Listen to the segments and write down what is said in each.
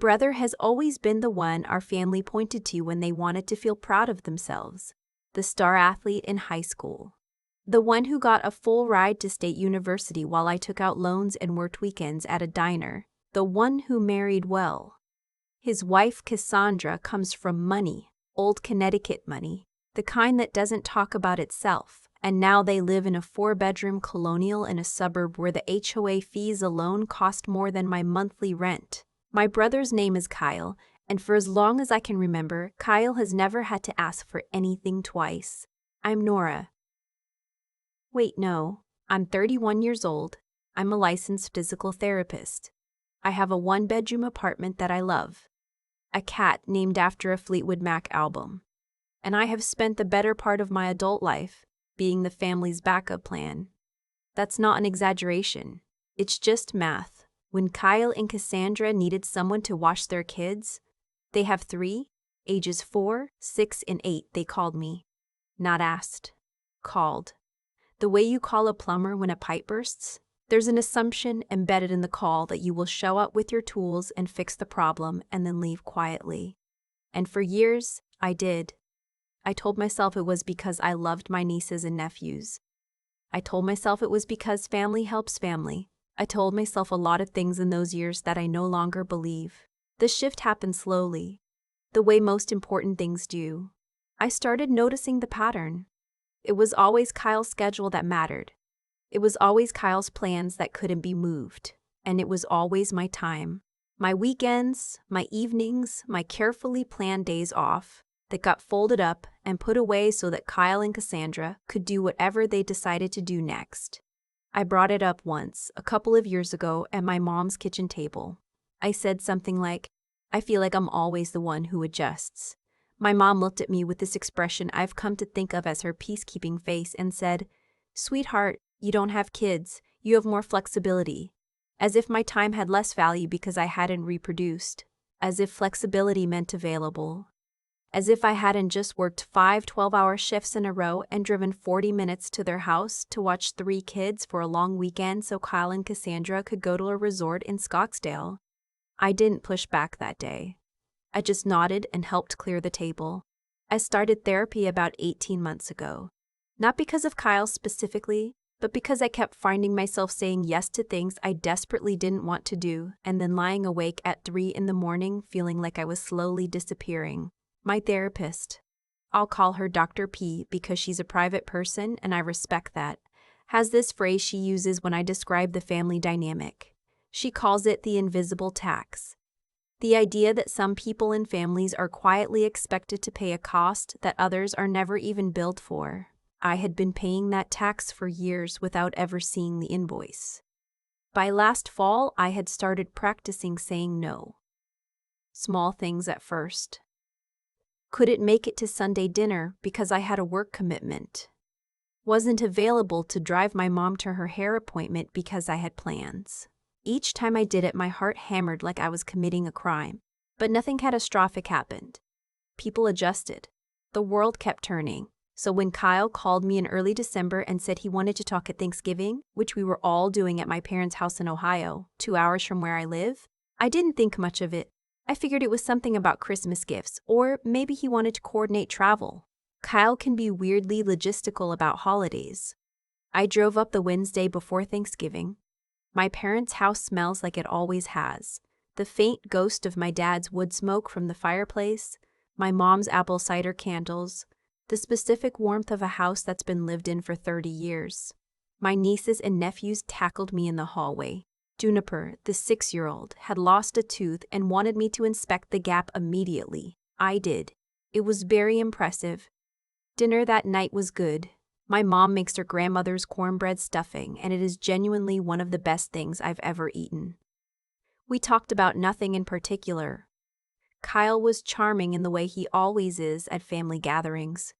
Brother has always been the one our family pointed to when they wanted to feel proud of themselves. The star athlete in high school. The one who got a full ride to State University while I took out loans and worked weekends at a diner. The one who married well. His wife Cassandra comes from money, old Connecticut money, the kind that doesn't talk about itself, and now they live in a 4-bedroom colonial in a suburb where the HOA fees alone cost more than my monthly rent. My brother's name is Kyle, and for as long as I can remember, Kyle has never had to ask for anything twice. I'm Nora. Wait, no. I'm 31 years old. I'm a licensed physical therapist. I have a 1-bedroom apartment that I love. A cat named after a Fleetwood Mac album. And I have spent the better part of my adult life being the family's backup plan. That's not an exaggeration. It's just math. When Kyle and Cassandra needed someone to watch their kids, they have 3, ages 4, 6, and 8, they called me. Not asked. Called. The way you call a plumber when a pipe bursts, there's an assumption embedded in the call that you will show up with your tools and fix the problem and then leave quietly. And for years, I did. I told myself it was because I loved my nieces and nephews. I told myself it was because family helps family. I told myself a lot of things in those years that I no longer believe. The shift happened slowly, the way most important things do. I started noticing the pattern. It was always Kyle's schedule that mattered. It was always Kyle's plans that couldn't be moved. And it was always my time. My weekends, my evenings, my carefully planned days off that got folded up and put away so that Kyle and Cassandra could do whatever they decided to do next. I brought it up once, a couple of years ago, at my mom's kitchen table. I said something like, I feel like I'm always the one who adjusts. My mom looked at me with this expression I've come to think of as her peacekeeping face and said, Sweetheart, you don't have kids, you have more flexibility. As if my time had less value because I hadn't reproduced. As if flexibility meant available. As if I hadn't just worked 5 12-hour shifts in a row and driven 40 minutes to their house to watch 3 kids for a long weekend so Kyle and Cassandra could go to a resort in Scottsdale. I didn't push back that day. I just nodded and helped clear the table. I started therapy about 18 months ago. Not because of Kyle specifically, but because I kept finding myself saying yes to things I desperately didn't want to do and then lying awake at 3 in the morning feeling like I was slowly disappearing. My therapist, I'll call her Dr. P because she's a private person and I respect that, has this phrase she uses when I describe the family dynamic. She calls it the invisible tax. The idea that some people in families are quietly expected to pay a cost that others are never even billed for. I had been paying that tax for years without ever seeing the invoice. By last fall, I had started practicing saying no. Small things at first. Couldn't make it to Sunday dinner because I had a work commitment. Wasn't available to drive my mom to her hair appointment because I had plans. Each time I did it, my heart hammered like I was committing a crime. But nothing catastrophic happened. People adjusted. The world kept turning. So when Kyle called me in early December and said he wanted to talk at Thanksgiving, which we were all doing at my parents' house in Ohio, 2 hours from where I live, I didn't think much of it. I figured it was something about Christmas gifts, or maybe he wanted to coordinate travel. Kyle can be weirdly logistical about holidays. I drove up the Wednesday before Thanksgiving. My parents' house smells like it always has. The faint ghost of my dad's wood smoke from the fireplace, my mom's apple cider candles, the specific warmth of a house that's been lived in for 30 years. My nieces and nephews tackled me in the hallway. Juniper, the 6-year-old, had lost a tooth and wanted me to inspect the gap immediately. I did. It was very impressive. Dinner that night was good. My mom makes her grandmother's cornbread stuffing, and it is genuinely one of the best things I've ever eaten. We talked about nothing in particular. Kyle was charming in the way he always is at family gatherings.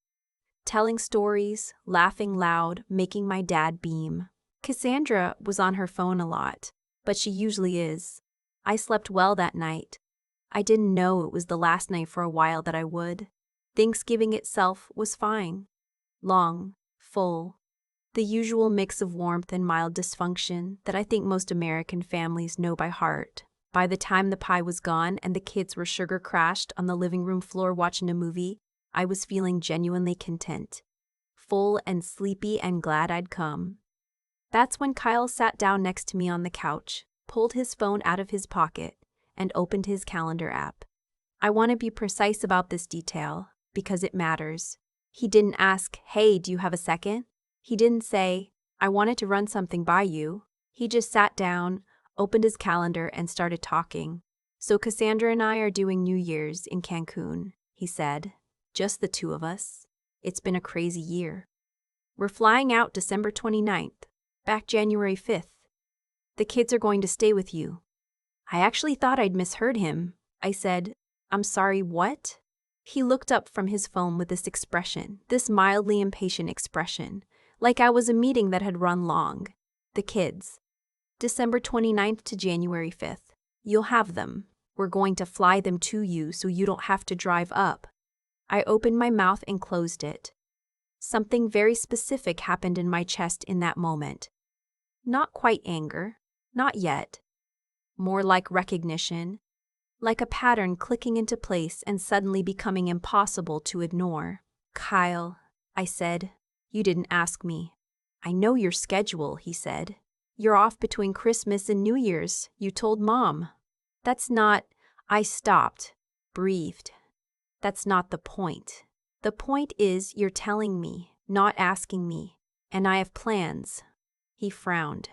Telling stories, laughing loud, making my dad beam. Cassandra was on her phone a lot, but she usually is. I slept well that night. I didn't know it was the last night for a while that I would. Thanksgiving itself was fine. Long, full. The usual mix of warmth and mild dysfunction that I think most American families know by heart. By the time the pie was gone and the kids were sugar-crashed on the living room floor watching a movie, I was feeling genuinely content, full and sleepy and glad I'd come. That's when Kyle sat down next to me on the couch, pulled his phone out of his pocket, and opened his calendar app. I want to be precise about this detail, because it matters. He didn't ask, "Hey, do you have a second?" He didn't say, "I wanted to run something by you." He just sat down, opened his calendar, and started talking. "So Cassandra and I are doing New Year's in Cancun," he said. "Just the two of us. It's been a crazy year. We're flying out December 29th, back January 5th. The kids are going to stay with you." I actually thought I'd misheard him. I said, "I'm sorry, what?" He looked up from his phone with this expression, this mildly impatient expression, like I was a meeting that had run long. "The kids. December 29th to January 5th. You'll have them. We're going to fly them to you so you don't have to drive up." I opened my mouth and closed it. Something very specific happened in my chest in that moment. Not quite anger, not yet. More like recognition, like a pattern clicking into place and suddenly becoming impossible to ignore. "Kyle," I said, "you didn't ask me." "I know your schedule," he said. "You're off between Christmas and New Year's, you told Mom." "That's not—" I stopped, breathed. "That's not the point. The point is you're telling me, not asking me, and I have plans." He frowned.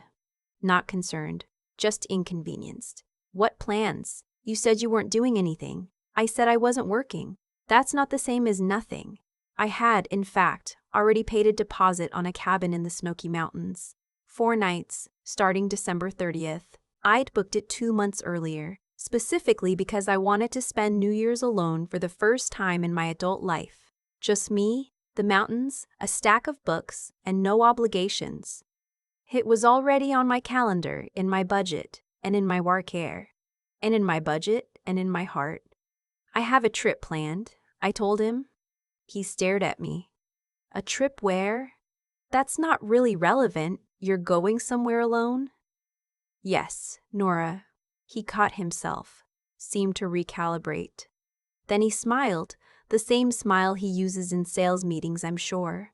Not concerned, just inconvenienced. "What plans? You said you weren't doing anything." I said I wasn't working. That's not the same as nothing. I had, in fact, already paid a deposit on a cabin in the Smoky Mountains. 4 nights, starting December 30th. I'd booked it 2 months earlier, specifically because I wanted to spend New Year's alone for the first time in my adult life. Just me, the mountains, a stack of books, and no obligations. It was already on my calendar, in my budget, and in my work air. And in my budget, and in my heart. "I have a trip planned," I told him. He stared at me. "A trip where? That's not really relevant. You're going somewhere alone?" "Yes, Nora." He caught himself, seemed to recalibrate. Then he smiled, the same smile he uses in sales meetings, I'm sure.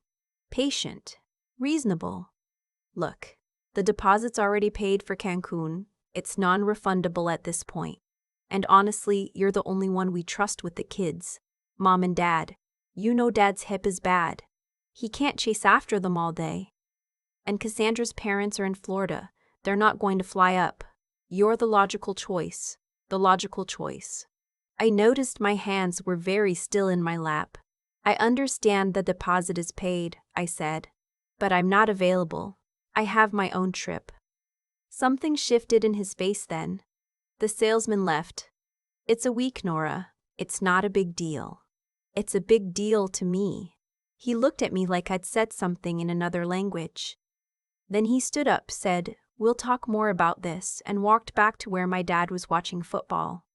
Patient, reasonable. "Look, the deposit's already paid for Cancun. It's non-refundable at this point. And honestly, you're the only one we trust with the kids. Mom and Dad. You know Dad's hip is bad. He can't chase after them all day. And Cassandra's parents are in Florida. They're not going to fly up. You're the logical choice. The logical choice." I noticed my hands were very still in my lap. "I understand the deposit is paid," I said. "But I'm not available. I have my own trip." Something shifted in his face then. The salesman left. "It's a week, Nora. It's not a big deal." "It's a big deal to me." He looked at me like I'd said something in another language. Then he stood up, said, "We'll talk more about this," and walked back to where my dad was watching football.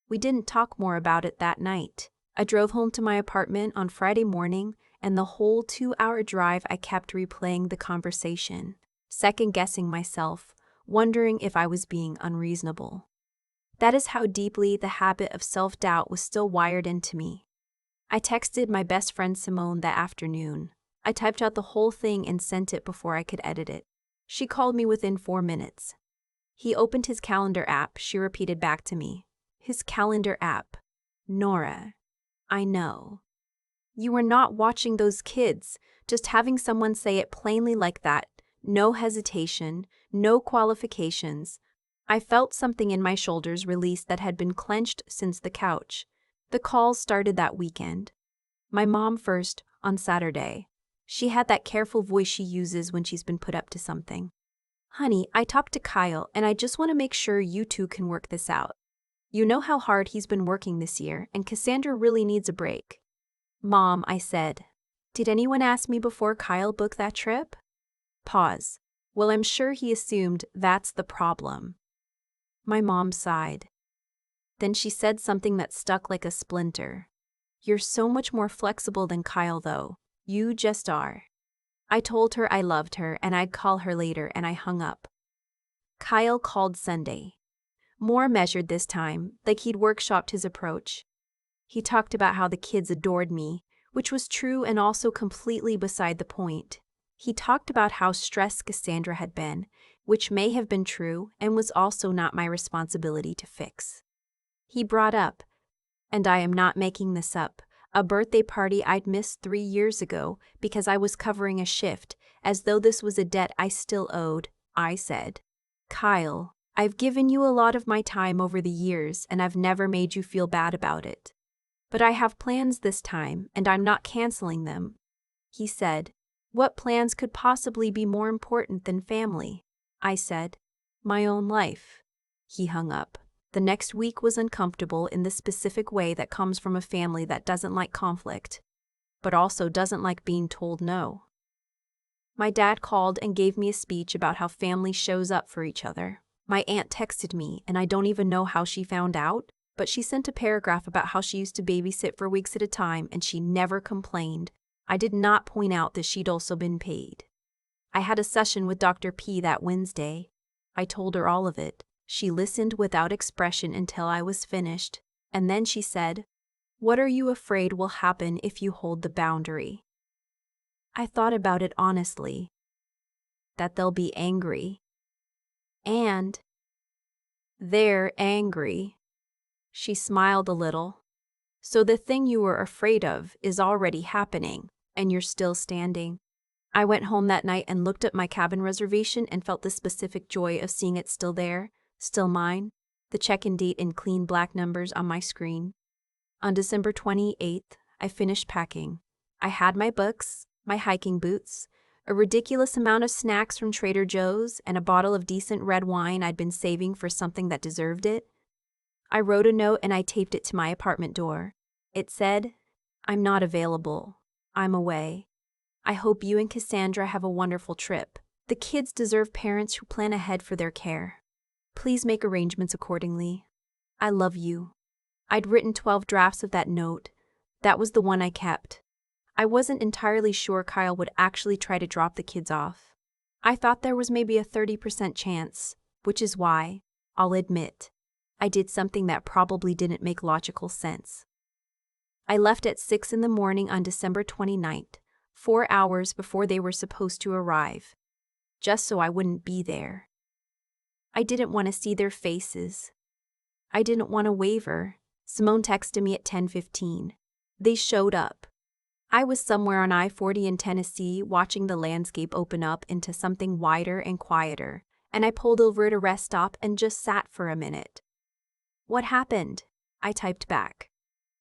We didn't talk more about it that night. I drove home to my apartment on Friday morning, and the whole 2-hour drive I kept replaying the conversation, second-guessing myself, wondering if I was being unreasonable. That is how deeply the habit of self-doubt was still wired into me. I texted my best friend Simone that afternoon. I typed out the whole thing and sent it before I could edit it. She called me within 4 minutes. He opened his calendar app, she repeated back to me. His calendar app. "Nora, I know. You were not watching those kids." Just having someone say it plainly like that, no hesitation, no qualifications. I felt something in my shoulders release that had been clenched since the couch. The calls started that weekend. My mom first, on Saturday. She had that careful voice she uses when she's been put up to something. "Honey, I talked to Kyle, and I just want to make sure you two can work this out. You know how hard he's been working this year, and Cassandra really needs a break." "Mom," I said, "did anyone ask me before Kyle booked that trip?" Pause. "Well, I'm sure he assumed that's the problem." My mom sighed. Then she said something that stuck like a splinter. "You're so much more flexible than Kyle, though. You just are." I told her I loved her and I'd call her later, and I hung up. Kyle called Sunday. More measured this time, like he'd workshopped his approach. He talked about how the kids adored me, which was true and also completely beside the point. He talked about how stressed Cassandra had been, which may have been true and was also not my responsibility to fix. He brought up, and I am not making this up, a birthday party I'd missed 3 years ago because I was covering a shift, as though this was a debt I still owed. I said, "Kyle, I've given you a lot of my time over the years and I've never made you feel bad about it. But I have plans this time and I'm not canceling them." He said, "What plans could possibly be more important than family?" I said, "My own life." He hung up. The next week was uncomfortable in the specific way that comes from a family that doesn't like conflict, but also doesn't like being told no. My dad called and gave me a speech about how family shows up for each other. My aunt texted me, and I don't even know how she found out, but she sent a paragraph about how she used to babysit for weeks at a time and she never complained. I did not point out that she'd also been paid. I had a session with Dr. P that Wednesday. I told her all of it. She listened without expression until I was finished, and then she said, "What are you afraid will happen if you hold the boundary?" I thought about it honestly. That they'll be angry. And they're angry. She smiled a little. So the thing you were afraid of is already happening, and you're still standing. I went home that night and looked at my cabin reservation and felt the specific joy of seeing it still there, still mine, the check-in date in clean black numbers on my screen. On December 28th, I finished packing. I had my books, my hiking boots, a ridiculous amount of snacks from Trader Joe's, and a bottle of decent red wine I'd been saving for something that deserved it. I wrote a note and I taped it to my apartment door. It said, "I'm not available. I'm away. I hope you and Cassandra have a wonderful trip. The kids deserve parents who plan ahead for their care. Please make arrangements accordingly. I love you." I'd written 12 drafts of that note. That was the one I kept. I wasn't entirely sure Kyle would actually try to drop the kids off. I thought there was maybe a 30% chance, which is why, I'll admit, I did something that probably didn't make logical sense. I left at 6 in the morning on December 29th, 4 hours before they were supposed to arrive, just so I wouldn't be there. I didn't want to see their faces. I didn't want to waver. Simone texted me at 10:15. They showed up. I was somewhere on I-40 in Tennessee watching the landscape open up into something wider and quieter, and I pulled over at a rest stop and just sat for a minute. "What happened?" I typed back.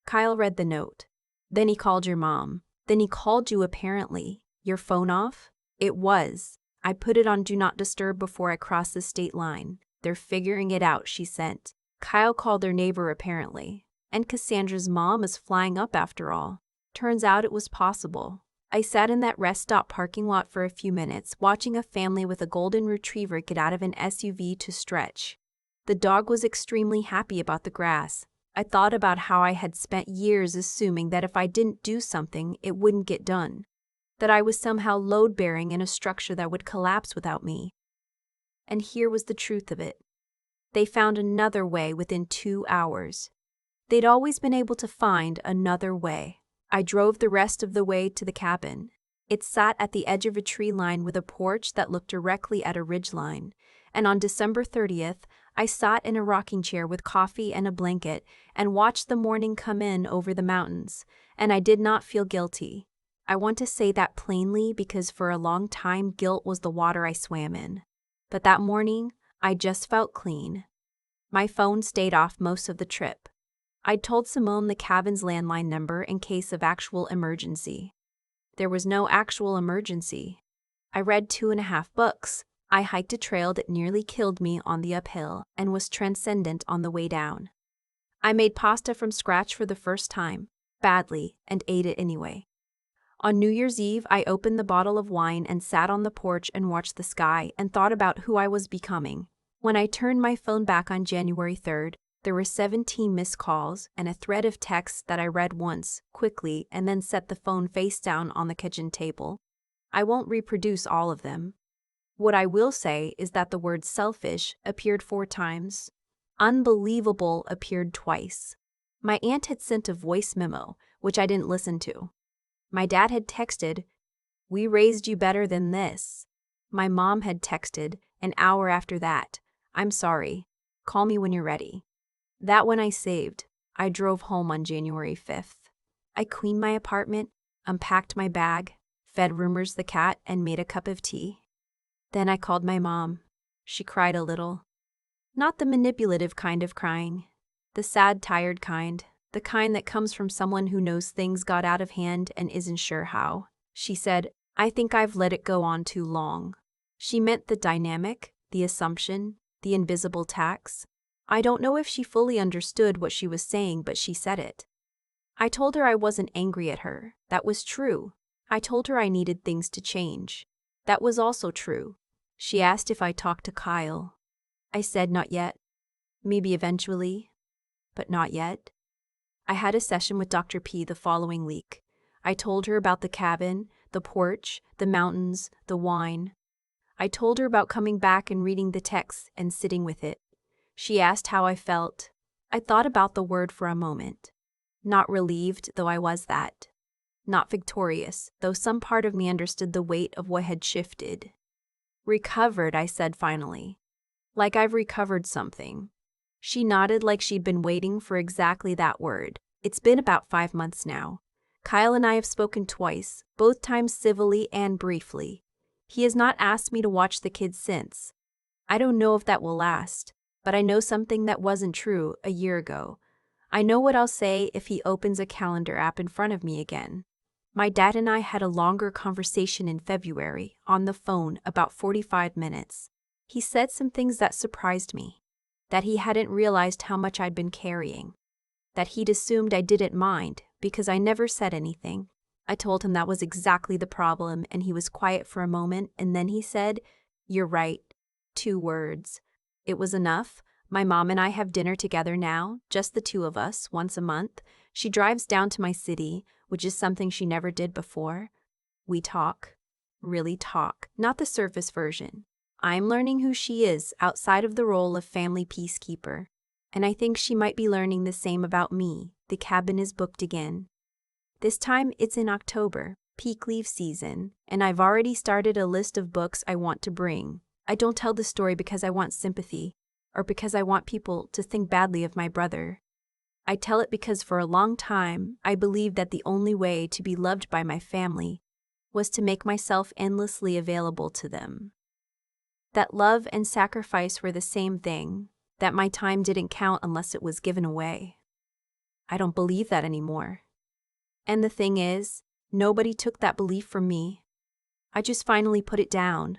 Kyle read the note. "Then he called your mom. Then he called you apparently. Your phone off?" It was. I put it on Do Not Disturb before I crossed the state line. "They're figuring it out," she sent. Kyle called their neighbor apparently. And Cassandra's mom is flying up after all. Turns out it was possible. I sat in that rest stop parking lot for a few minutes, watching a family with a golden retriever get out of an SUV to stretch. The dog was extremely happy about the grass. I thought about how I had spent years assuming that if I didn't do something, it wouldn't get done. That I was somehow load-bearing in a structure that would collapse without me. And here was the truth of it. They found another way within 2 hours. They'd always been able to find another way. I drove the rest of the way to the cabin. It sat at the edge of a tree line with a porch that looked directly at a ridgeline, and on December 30th, I sat in a rocking chair with coffee and a blanket and watched the morning come in over the mountains, and I did not feel guilty. I want to say that plainly because for a long time guilt was the water I swam in. But that morning, I just felt clean. My phone stayed off most of the trip. I'd told Simone the cabin's landline number in case of actual emergency. There was no actual emergency. I read 2.5 books. I hiked a trail that nearly killed me on the uphill and was transcendent on the way down. I made pasta from scratch for the first time, badly, and ate it anyway. On New Year's Eve, I opened the bottle of wine and sat on the porch and watched the sky and thought about who I was becoming. When I turned my phone back on January 3rd, there were 17 missed calls and a thread of texts that I read once, quickly, and then set the phone face down on the kitchen table. I won't reproduce all of them. What I will say is that the word selfish appeared 4 times. Unbelievable appeared twice. My aunt had sent a voice memo, which I didn't listen to. My dad had texted, "We raised you better than this." My mom had texted, an hour after that, "I'm sorry. Call me when you're ready." That one I saved. I drove home on January 5th. I cleaned my apartment, unpacked my bag, fed Rumors the cat, and made a cup of tea. Then I called my mom. She cried a little. Not the manipulative kind of crying. The sad, tired kind. The kind that comes from someone who knows things got out of hand and isn't sure how. She said, "I think I've let it go on too long." She meant the dynamic, the assumption, the invisible tax. I don't know if she fully understood what she was saying, but she said it. I told her I wasn't angry at her. That was true. I told her I needed things to change. That was also true. She asked if I talked to Kyle. I said not yet. Maybe eventually, but not yet. I had a session with Dr. P the following week. I told her about the cabin, the porch, the mountains, the wine. I told her about coming back and reading the text and sitting with it. She asked how I felt. I thought about the word for a moment. Not relieved, though I was that. Not victorious, though some part of me understood the weight of what had shifted. Recovered, I said finally. Like I've recovered something. She nodded like she'd been waiting for exactly that word. It's been about 5 months now. Kyle and I have spoken twice, both times civilly and briefly. He has not asked me to watch the kids since. I don't know if that will last, but I know something that wasn't true a year ago. I know what I'll say if he opens a calendar app in front of me again. My dad and I had a longer conversation in February, on the phone, about 45 minutes. He said some things that surprised me. That he hadn't realized how much I'd been carrying. That he'd assumed I didn't mind, because I never said anything. I told him that was exactly the problem, and he was quiet for a moment, and then he said, "You're right." 2 words. It was enough. My mom and I have dinner together now, just the 2 of us, once a month. She drives down to my city, which is something she never did before. We talk. Really talk. Not the surface version. I'm learning who she is outside of the role of family peacekeeper. And I think she might be learning the same about me. The cabin is booked again. This time it's in October, peak leave season, and I've already started a list of books I want to bring. I don't tell the story because I want sympathy, or because I want people to think badly of my brother. I tell it because for a long time, I believed that the only way to be loved by my family was to make myself endlessly available to them. That love and sacrifice were the same thing, that my time didn't count unless it was given away. I don't believe that anymore. And the thing is, nobody took that belief from me. I just finally put it down.